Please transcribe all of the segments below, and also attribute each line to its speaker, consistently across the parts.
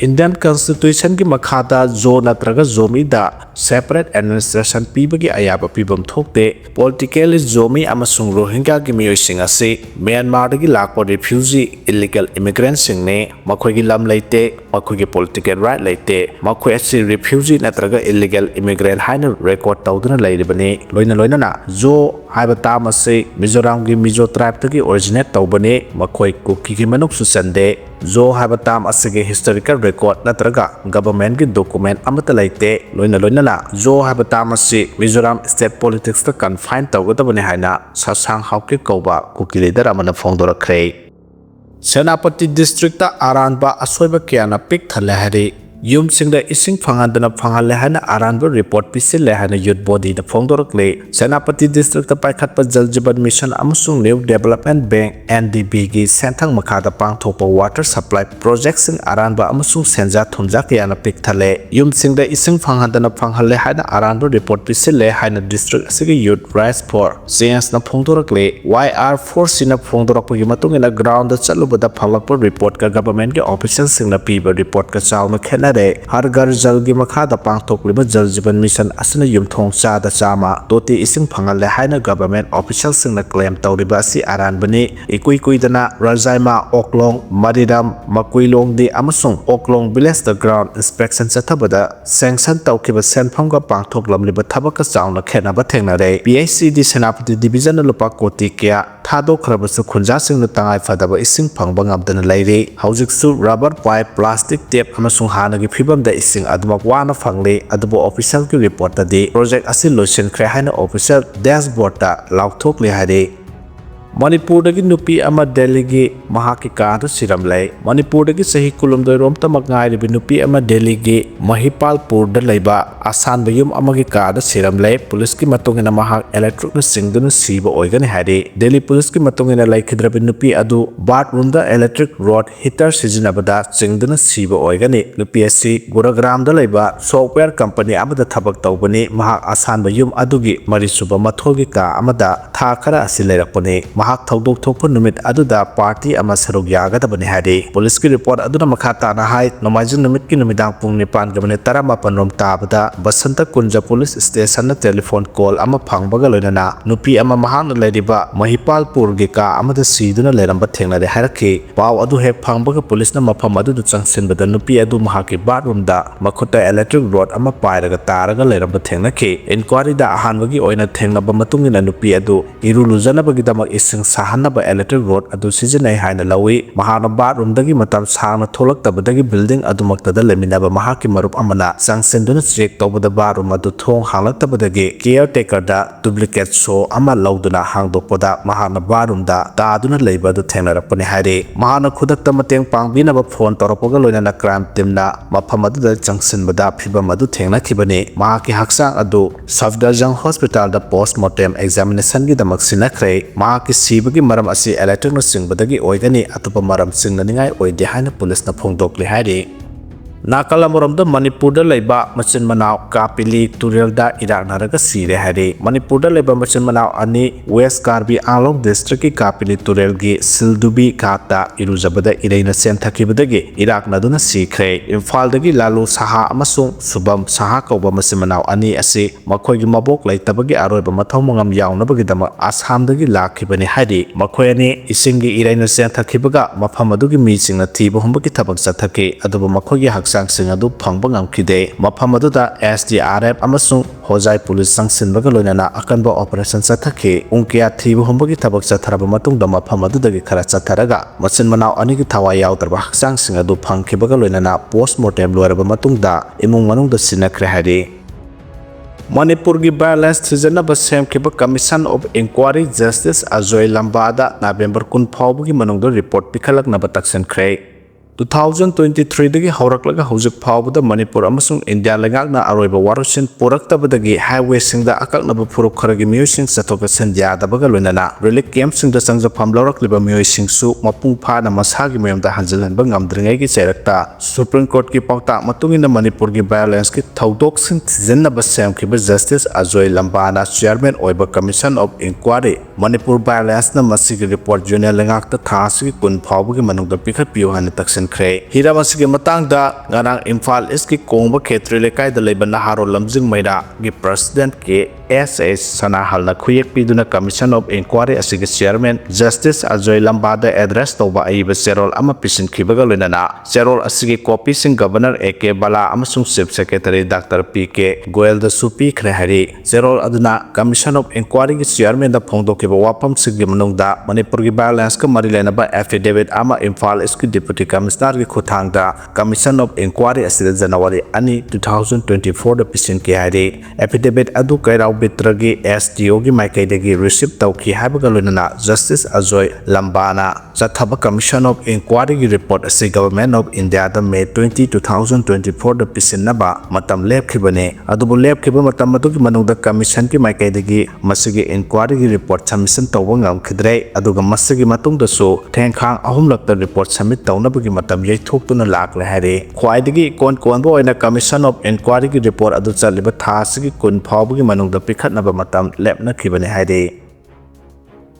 Speaker 1: Indian Constitution ki makhada zo natraga zomi da separate administration pibagi ayaba pibam thokte politically zomi amasung Rohingya ki mioi sing ase Myanmar dagi lakpa refugee illegal immigrants sing ne makhoi gi lam leite makhoi gi political right leite makhoi ase refugee natraga illegal immigrant haina record tawduna leiribane loina na zo haiba tam ase Mizoram gi Mizo tribe tagi originate tawbane makhoi Kuki gi manuk su sande zo haiba tam asege historical record natraga government gi document amata leite loina na zo haiba tam ase Mizoram state politics ta confine tawgadabane haina sasang hauke kauba Kuki leader amana phongdorakre Senapati district ta aranba asoiba kiana pik thale hari Yum singda ising phangandana phangale hana aranba report pisil hana youth body da phongdorakle Senapati district ta paikhatpa jal jiban mission amusung new development bank NDB gi senthang makhada pangthokpa water supply project sing aranba amusung senja thumja kiana pik thale yum singda ising phangandana phanghale hana aranba report pisil hana district asigi youth rise for science na phongdorakle YR4 sina phongdorakpa gi matung ina ground da chalubada phalakpa report ka government ge official sing na piba report ka chawna khena har gar jal gi makhada pangthokliba jal jiban mission asana yumthong cha da chama toti ising phangale haina government official sing na claim tawriba si aran bani ikui dana rajaima oklong mariram makuilong di amasung oklong village the ground inspection chathabada sanction tawkiba senpham ga pangthoklamliba thabaka chawna khena ba thengna re PHCD Senapati division lupa koti kya thado khrabasu khunja sing na tangai fadaba ising phangba ngamdana leire haujik su rubber pipe plastic tape amasung hana gi phibam da ising admak wana phangle adubo official ki report ta de project asil loisin khre haina official dashboard ta lauthok le hare Manipur dagi nupi ama Delhi gi mahaki kaada siram lai Manipur dagi sahi kulumdoi rom tamak ngai ribi nupi ama Delhi gi Mahipalpur da leiba asan bayum ama gi kaada siram lai police ki matungina mahak electric na singduna siba oigani hare Delhi police ki matungina lai khidrabi nupi adu bathroom da electric rod heater sizinabada singduna siba oigani nupi asi Gurugram da leiba software company amada thabak tawbani mahak asan bayum adugi marisuba mathogi ka amada tha khara asi leirakpani mahak thaudok thokpa numit aduda party ama saruk yagadabani hare police ki report aduna makha tana hai nomaijin numit ki numidang pung 9:18 rom tabada basanta kunja police station na telephone call ama phangbaga loinana nupi ama mahang leriba Mahipalpur gi ka amada siduna leramba thengnare harake paw adu he phangbaga police na mafam adu changsinbada nupi adu mahaki bathroom da makhota electric rod ama pairaga taraga leramba thengnake inquiry da ahanbagi oina thengnaba matungina nupi adu irulujanabagi damak ising sahanaba electric rod adu sizinai haina lawi mahana bathroom dagi matam sangna tholak tabadagi building adu maktada leminaba mahaki marup amana sangsenduna check tawbada bathroom adu thong halak tabadagi caretaker da duplicate show ama lauduna hangdokpada mahana bathroom da taaduna leiba adu thengnarapani hare mahana khudakta mateng pangbinaba phone toropaga loinana crime team na mafam adu da changsinbada phibam adu thengnakhibani mahaki haksang adu Safdarjung hospital da postmortem examination gi damak sinakhre mahaki sibagi maram asi electric na singbadagi oigani atupa maram singnaningai oide haina police na phongdokli hare Nakalamuram da Manipur da leiba machin manau kapili turel da irak naraga Sire hare Manipur da leiba machin manau ani West Karbi Anglong district ki kapili turel gi Sildubi kakta irujabada ireina senthakibadagi irak naduna sikhre Imphal dagi Lalu Saha amasung Subam Saha kauba machin manau ani ase makhoi gi mabok leitabagi aroiba mathau mangam yaunabagi dama Assam dagi lakhibani hare makhoi ani isingi ireina senthakibaga mafam adugi mi singna thiba humbagi thabak chathake aduba makhoi gi sangsing adu phangba ngamkhide mafam aduda SDRF amasung hojai police sangsinbaga loinana akanba operation chathake ungkia thibu humbagi thabak chatharaba matungda mafam adudagi khara chatharaga machin manau ani gi thawai yautarba sangsing adu phangkhibaga loinana postmortem loiraba matungda imung manungda sinakre hare Manipur gi violence thijanaba semkhiba Commission of Inquiry Justice Ajoy Lambada November 10 phawbugi manungda report pikhalaknaba taksankhre 2023 dagi hawraklaga hojik phawbada Manipur amasung India lengakna aroiba warusin puraktabadagi highway singda akaknaba puruk kharagi mioi sing chatoka sandya dabaga loinana relief camp singda sangja phamlaurakliba mioi singsu mapung phana masagi mayamda hanjalhanba ngamdringai gi chairakta Supreme Court ki pauta matungina Manipur gi violence ki thaudok sing thijanaba semkhiba Justice Ajoy Lambana chairman oiba Commission of Inquiry Manipur violence na masigi report journal lengakta thasi kun phawbugi manungda pikhat piyo hana taksan ꯄꯤꯁꯤꯟꯈ꯭ꯔꯦ ꯍꯤꯔꯝ ꯑꯁꯤꯒꯤ ꯃꯇꯥꯡꯗ ꯉꯔꯥꯡ ꯏꯝꯐꯥꯜ ꯏꯁꯀꯤ ꯀꯣꯡꯕ ꯈꯦꯇ꯭ꯔꯤ ꯂꯩꯀꯥꯏꯗ ꯂꯩꯕ ꯅꯍꯥꯔꯣꯜ ꯂꯝꯖꯤꯡ ꯃꯩꯔꯥꯒꯤ ꯄ꯭ꯔꯁꯤꯗꯦꯟꯠꯀꯤ S.S. ꯁꯅꯥꯍꯜꯅ ꯈꯨꯌꯦꯛ ꯄꯤꯗꯨꯅ commission of enquiry ꯑꯁꯤꯒꯤ ꯆꯤꯌꯔꯃꯦꯟ ꯖꯁꯇꯤꯁ ꯑꯖꯣꯏ ꯂꯝꯕꯥꯗ ꯑꯦꯗ꯭ꯔꯦꯁ ꯇꯧꯕ ꯑꯏꯕ ꯆꯦꯔꯣꯜ ꯑꯃ ꯄꯤꯁꯤꯟꯈꯤꯕꯒ ꯂꯣꯏꯅꯅ ꯆꯦꯔꯣꯜ ꯑꯁꯤꯒꯤ ꯀꯣꯄꯤꯁꯤꯡ ꯒꯚꯔꯅꯔ A.K. ꯕꯥꯂꯥ ꯑꯃꯁꯨꯡ ꯆꯤꯐ ꯁꯦꯀ꯭ꯔꯦꯇꯔꯤ ꯗꯥꯛꯇꯔ P.K. ꯒꯣꯌꯦꯜꯗꯁꯨ ꯄꯤꯈ꯭ꯔꯦ ꯍꯥꯏꯔꯤ ꯆꯦꯔꯣꯜ ꯑꯗꯨꯅ ꯀꯃꯤꯁꯟ ꯑꯣꯐ ꯏꯟꯀ꯭ꯋꯥꯔꯤꯒꯤ ꯆꯤꯌꯔꯃꯦꯟꯗ ꯐꯣꯡꯗꯣꯛꯈꯤꯕ ꯋꯥꯐꯝꯁꯤꯡꯒꯤ ꯃꯅꯨꯡꯗ ꯃꯅꯤꯄꯨꯔꯒꯤ ꯚꯥꯏꯑꯣꯂꯦꯟꯁꯀ ꯃꯔꯤ ꯂꯩꯅꯕ ꯑꯦꯐꯤꯗꯦꯚꯤꯠ ꯑꯃ ꯏꯝꯐꯥꯜ ꯏꯁꯀꯤ ꯗꯤꯄꯨꯇꯤ ꯀꯃꯤꯁꯅꯔꯒꯤ ꯈꯨꯠꯊꯥꯡꯗ ꯀꯃꯤꯁꯟ ꯑꯣꯐ ꯏꯟꯀ꯭ꯋꯥꯔꯤ ꯑꯁꯤꯗ ꯖꯅꯋꯥꯔꯤ 2, 2024ꯗ ꯄꯤꯁꯤꯟꯈꯤ ꯍꯥꯏꯔꯤ ꯑꯦꯐꯤꯗꯦꯚꯤꯠ ꯑꯗꯨ ꯀꯩꯔꯥꯎ ꯕꯤꯇ꯭ꯔꯒꯤ SDOꯒꯤ ꯃꯥꯏꯀꯩꯗꯒꯤ ꯔꯤꯁꯤꯞ ꯇꯧꯈꯤ ꯍꯥꯏꯕꯒ ꯂꯣꯏꯅꯅ ꯖꯁꯇꯤꯁ ꯑꯖꯣꯏ ꯂꯝꯕꯥꯅ ꯆꯠꯊꯕ ꯀꯃꯤꯁꯟ ꯑꯣꯐ ꯏꯟꯀ꯭ꯋꯥꯔꯤꯒꯤ ꯔꯤꯄꯣꯔꯠ ꯑꯁꯤ ꯒꯚꯔꯟꯃꯦꯟꯠ ꯑꯣꯐ ꯏꯟꯗꯤꯌꯥꯗ May 20, 2024ꯗ ꯄꯤꯁꯤꯟꯅꯕ ꯃꯇꯝ ꯂꯦꯞꯈꯤꯕꯅꯤ ꯑꯗꯨꯕꯨ ꯂꯦꯞꯈꯤꯕ ꯃꯇꯝ ꯑꯗꯨꯒꯤ ꯃꯅꯨꯡꯗ ꯀꯃꯤꯁꯟꯒꯤ ꯃꯥꯏꯀꯩꯗꯒꯤ ꯃꯁꯤꯒꯤ ꯏꯟꯀ꯭ꯋꯥꯔꯤꯒꯤ ꯔꯤꯄꯣꯔꯠ ꯁꯕꯃꯤꯁꯟ ꯇꯧꯕ ꯉꯝꯈꯤꯗ꯭ꯔꯦ ꯑꯗꯨꯒ ꯃꯁꯤꯒꯤ ꯃꯇꯨꯡꯗꯁꯨ ꯊꯦꯡꯈꯥꯡ 3ꯂꯛꯇ ꯔꯤꯄꯣꯔꯠ ꯁꯕꯃꯤꯠ ꯇꯧꯅꯕꯒꯤ ꯃꯇꯝ ꯌꯩꯊꯣꯛꯇꯨꯅ ꯂꯥꯛꯂꯦ ꯍꯥꯏꯔꯤ ꯈ꯭ꯋꯥꯏꯗꯒꯤ ꯏꯀꯣꯟ ꯀꯣꯟꯕ ꯑꯣꯏꯅ ꯀꯃꯤꯁꯟ ꯑꯣꯐ ꯏꯟꯀ꯭ꯋꯥꯔꯤꯒꯤ ꯔꯤꯄꯣꯔꯠ ꯑꯗꯨ ꯆꯠꯂꯤꯕ ꯊꯥ ꯑꯁꯤꯒꯤ 10 ꯐꯥꯎꯕꯒꯤ ꯃꯅꯨꯡꯗ ꯄꯤꯈꯠꯅꯕ ꯃꯇꯝ ꯂꯦꯞꯅꯈꯤꯕꯅꯤ ꯍꯥꯏꯔꯤ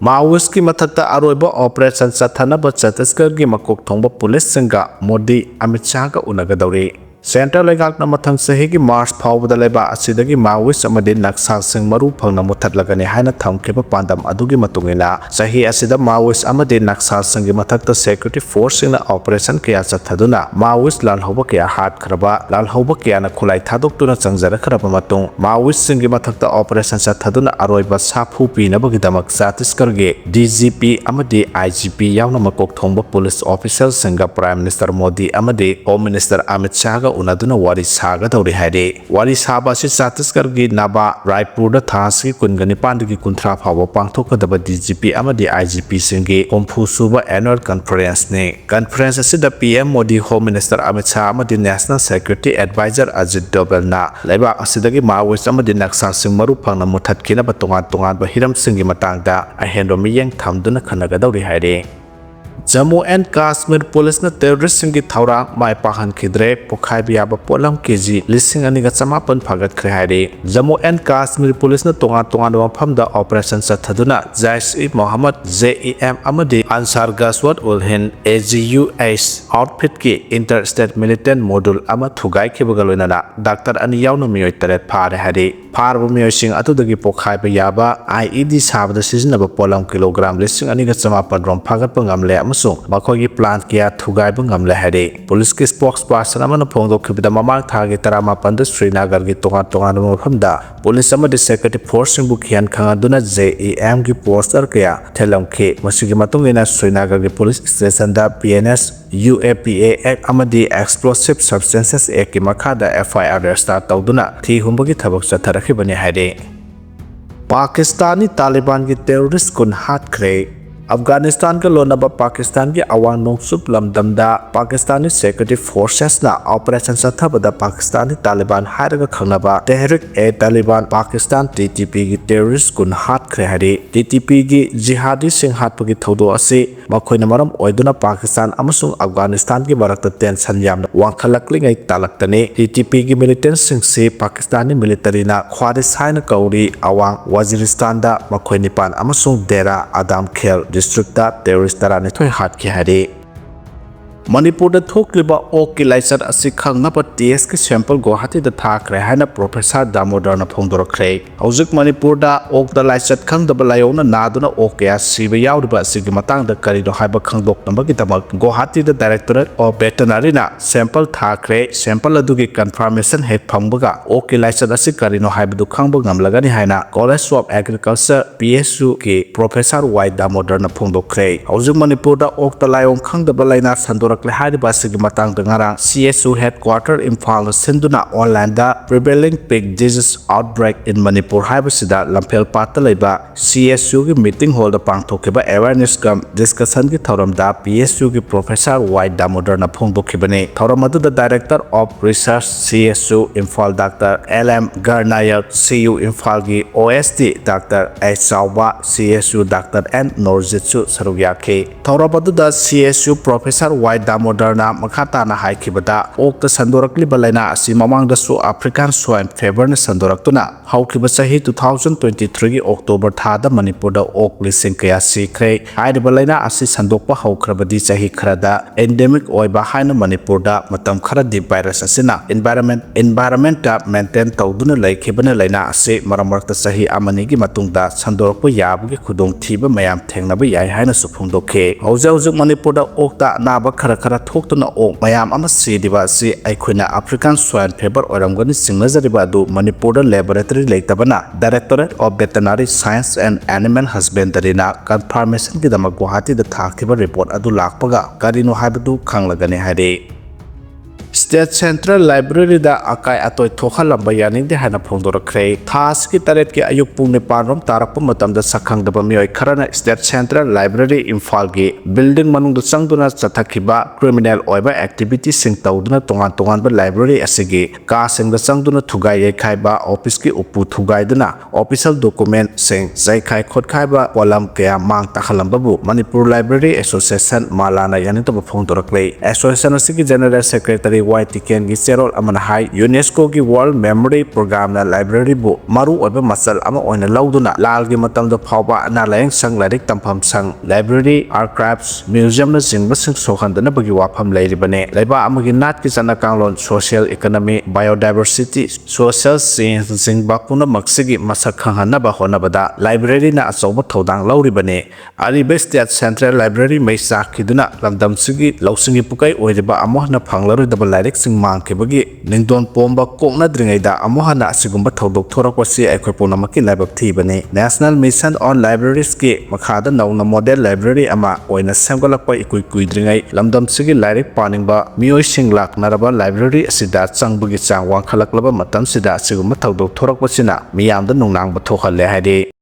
Speaker 1: ꯃꯥꯑꯣꯋꯤꯁꯠꯀꯤ ꯃꯊꯛꯇ ꯑꯔꯣꯏꯕ ꯑꯣꯄꯔꯦꯁꯟ ꯆꯠꯊꯅꯕ ꯆꯠꯇꯤꯁꯒꯔꯒꯤ ꯃꯀꯣꯛ ꯊꯣꯡꯕ ꯄꯨꯂꯤꯁꯁꯤꯡꯒ ꯃꯣꯗꯤ ꯑꯃꯤꯠ ꯁꯥꯍꯒ ꯎꯅꯒꯗꯧꯔꯤ ꯁꯦꯟꯇ꯭ꯔꯦꯜ ꯂꯩꯉꯥꯛꯅ ꯃꯊꯪ ꯆꯍꯤꯒꯤ ꯃꯥꯔꯆ ꯐꯥꯎꯕꯗ ꯂꯩꯕꯥꯛ ꯑꯁꯤꯗꯒꯤ ꯃꯥꯑꯣꯋꯤꯁꯠ ꯑꯃꯗꯤ ꯅꯛꯁꯜꯁꯤꯡ ꯃꯔꯨ ꯐꯪꯅ ꯃꯨꯠꯊꯠꯂꯒꯅꯤ ꯍꯥꯏꯅ ꯊꯝꯈꯤꯕ ꯄꯥꯟꯗꯝ ꯑꯗꯨꯒꯤ ꯃꯇꯨꯡꯏꯟꯅ ꯆꯍꯤ ꯑꯁꯤꯗ ꯃꯥꯑꯣꯋꯤꯁꯠ ꯑꯃꯗꯤ ꯅꯛꯁꯜꯁꯤꯡꯒꯤ ꯃꯊꯛꯇ ꯁꯦꯀ꯭ꯌꯨꯔꯤꯇꯤ ꯐꯣꯔꯁꯁꯤꯡꯅ ꯑꯣꯄꯔꯦꯁꯟ ꯀꯌꯥ ꯆꯠꯊꯗꯨꯅ ꯃꯥꯑꯣꯋꯤꯁꯠ ꯂꯥꯜꯍꯧꯕ ꯀꯌꯥ ꯍꯥꯠꯈ꯭ꯔꯕ ꯂꯥꯜꯍꯧꯕ ꯀꯌꯥꯅ ꯈꯨꯠꯂꯥꯏ ꯊꯥꯗꯣꯛꯇꯨꯅ ꯆꯪꯖꯔꯛꯈ꯭ꯔꯕ ꯃꯇꯨꯡ ꯃꯥꯑꯣꯋꯤꯁꯠꯁꯤꯡꯒꯤ ꯃꯊꯛꯇ ꯑꯣꯄꯔꯦꯁꯟ ꯆꯠꯊꯗꯨꯅ ꯑꯔꯣꯏꯕ ꯁꯥꯐꯨ ꯄꯤꯅꯕꯒꯤꯗꯃꯛ ꯆꯠꯇꯤꯁꯒꯔꯒꯤ DGP ꯑꯃꯗꯤ IGP ꯌꯥꯎꯅ ꯃꯀꯣꯛ ꯊꯣꯡꯕ ꯄꯨꯂꯤꯁ ꯑꯣꯐꯤꯁꯤꯌꯦꯜꯁꯤꯡꯒ ꯄ꯭ꯔꯥꯏꯝ ꯃꯤꯅꯤꯁꯇꯔ ꯃꯣꯗꯤ ꯑꯃꯗꯤ ꯍꯣꯝ ꯃꯤꯅꯤꯁꯇꯔ ꯑꯃꯤꯠ ꯁꯥꯍꯒ ꯎꯅꯗꯨꯅ ꯋꯥꯔꯤ ꯁꯥꯒꯗꯧꯔꯤ ꯍꯥꯏꯔꯤ ꯋꯥꯔꯤ ꯁꯥꯕ ꯑꯁꯤ ꯆꯠꯇꯤꯁꯒꯔꯒꯤ ꯅꯥꯕꯥ ꯔꯥꯏꯄꯨꯔꯗ ꯊꯥ ꯑꯁꯤꯒꯤ 29ꯗꯒꯤ 30 ꯐꯥꯎꯕ ꯄꯥꯡꯊꯣꯛꯀꯗꯕ DGP ꯑꯃꯗꯤ IGPꯁꯤꯡꯒꯤ 30ꯁꯨꯕ ꯑꯦꯅꯨꯑꯦꯜ ꯀꯟꯐꯔꯦꯟꯁꯅꯤ ꯀꯟꯐꯔꯦꯟꯁ ꯑꯁꯤꯗ PM Modi home minister Amit Shah ꯑꯃꯗꯤ ꯅꯦꯁꯅꯦꯜ ꯁꯦꯀ꯭ꯌꯨꯔꯤꯇꯤ ꯑꯦꯗꯚꯥꯏꯖꯔ ꯑꯖꯤꯠ ꯗꯣꯚꯜꯅ ꯂꯩꯕꯥꯛ ꯑꯁꯤꯗꯒꯤ ꯃꯥꯑꯣꯋꯤꯁꯠ ꯑꯃꯗꯤ ꯅꯛꯁꯜꯁꯤꯡ ꯃꯔꯨ ꯐꯪꯅ ꯃꯨꯠꯊꯠꯈꯤꯅꯕ ꯇꯣꯉꯥꯟꯕ ꯍꯤꯔꯝꯁꯤꯡꯒꯤ ꯃꯇꯥꯡꯗ ꯑꯍꯦꯟꯕ ꯃꯤꯠꯌꯦꯡ ꯊꯝꯗꯨꯅ ꯈꯟꯅꯒꯗꯧꯔꯤ ꯍꯥꯏꯔꯤ ꯖꯝꯃꯨ ꯑꯦꯟड ꯀꯥश्मीर पुलिसना टेररिस्टसिंगी थौरांग माय पाहनखिद्रे पोखाइबा याबा पोलम केजी 2,990 फागतख्रे हाइरे जम्मू एंड कश्मीर पुलिसना तोंगान मफमदा ऑपरेशन चथदुना जैश-ए-मोहम्मद JEM अमदी अंसार गजवत उल हिंद AGUS आउटफिट की इंटर स्टेट मिलिटेंट मॉड्यूल अमा थुगाइखिबगा लोइनाना डॉक्टर अनि यावना मियोय तरेट फारे हाइरे फारबा मियोयसिंग अतुदगी पोखाइबा याबा IED साबदा सिजनबा पोलम किलोग्राम 2,990 रोम फागतपा ngamle amasung makhoi plan kya thugaiba ngamle hare police ki spokesperson amana phongdokkhibda mamang thagi 18 da Srinagar gi tongan mafamda police amadi security force singbu khian khangaduna JEM gi poster kya thelamkhe masigi matungina Srinagar gi police station da PNS UAPA Act amadi explosive substances act ki makhada FIR register tawduna thi humbagi thabak chatharakhibani hare Pakistani Taliban ki terrorist kun hatkre Afghanistan का लोनबा पाकिस्तान की अवांग नोंगसुप लमदमदा Pakistani security forces ना operation सथबदा Pakistani Taliban हारगा खंगनबा Tehrik-e-Taliban Pakistan TTP की terrorist कुन हातख्रे हारि TTP की जिहादी सिंह हातपगी थौदो असे मखोइना मरम ओइदुना पाकिस्तान अमसुंग अफगानिस्तान की मरक्ता टेंशन यामना वांखलक्लिङै तालक्तने TTP की मिलिटेंट सिंह से पाकिस्तानी मिलिटरी ना ख्वारिस हाइना कौरी अवांग वजीरिस्तान दा मखोइ निपान अमसुंग देरा आदम खेल district da terrorist tarani thoi hat ki hari Manipur da thokliba ok ki laisat asi khangnaba TS ki sample Guwahati da thakre haina Professor Damodar na phongdorakre hauzik Manipur da ok da laisat khangdaba layona naduna ok ya siba yawriba asigi matang da kari do haiba khangdoknaba gi tamak Guwahati da Directorate of Veterinary na sample thakre sample adugi confirmation het phangbaga ok ki laisat asi kari no haiba du khangba ngamlagani haina College of Agriculture PSU ki Professor Y Damodar na phongdokre hauzik Manipur da ok da layong khangdaba laina sandor CSU headquarter Imphal Sinduna online da prevailing pig disease outbreak in Manipur haibasida Lampel Patta leba CSU ki meeting hall da pangthokiba awareness kam discussion ki thoram da PSU ki Professor Y Damodar na phongdokhibane thoram adu da Director of Research CSU Imphal Dr. LM Garnayak CU Imphal ki OSD Dr. H Sauba CSU Dr. N Norzitsu Sarugyake thoram adu da CSU Professor Y Damodar makha tana haikibada okta sandorakliba laina asi mamangdasu African swine fever na sandoraktuna haukiba sahi 2023 gi October thada Manipur da ok lising kaya sikre hairiba laina asi sandokpa haukrabadi sahi kharada endemic oiba haina Manipur da matam khara di virus asina environment da maintain tawduna laikibana laina asi maramarta sahi amani gi matungda sandorokpa yabugi khudong thiba mayam thengnaba yai haina suphungdokhe haujuk Manipur da okta naba khara thoktuna ok mayam ama sidiba asi aikhoina African swine fever oramgani singnajariba adu Manipur da laboratory leitabana Directorate of Veterinary Science and Animal Husbandry na confirmation ki dama Guwahati da thakiba report adu lakpaga karino haibadu khanglagani haire State Central Library da akai atoi thokhalamba yani de hana phongdorakre thas ki taret ki ayuk pung nipan rom tarakpa matam da sakhang da Meeoi kharana State Central Library Imphal gi building manung da changduna chathakiba criminal oiba activity sing tawduna tongan ba library asigi ka sing da changduna thugai yekhai ba office ki upu thugai duna official document sing jai khai khot khai ba polam kya mang takhalamba bu Manipur Library Association malana yani to phongdorakle association asigi general secretary White Ken gi Serol amana hai UNESCO gi World Memory Program na library bu maru oiba masal ama oina lauduna lal gi matam da phawba na layang sang larik tampham sang library archives museum na singba sing sokhandana bagi wafam lairibane laiba amagi nat ki chana kanglon social economy biodiversity social science sing bakuna maksigi masak khanghanna ba honabada library na asoba thodang lauribane aribe State Central Library mai sakhiduna lamdam sigi lausingi pukai oiriba amohna phanglaru da Larik sing mangkibagi ningdon pomba kokna dringaida amohana asigumba thodok thorakwasi aikhoi ponamaki laibak thibane National Mission on Libraries ki makhada nauna model library ama oina semgalakpa ikui dringai lamdam sigi lairik paningba Meeoi sing laknaraba library asida changbagi chang wangkhalaklaba matam sida asigumba thodok thorakwasina miyamda nungnang ba thokhale haide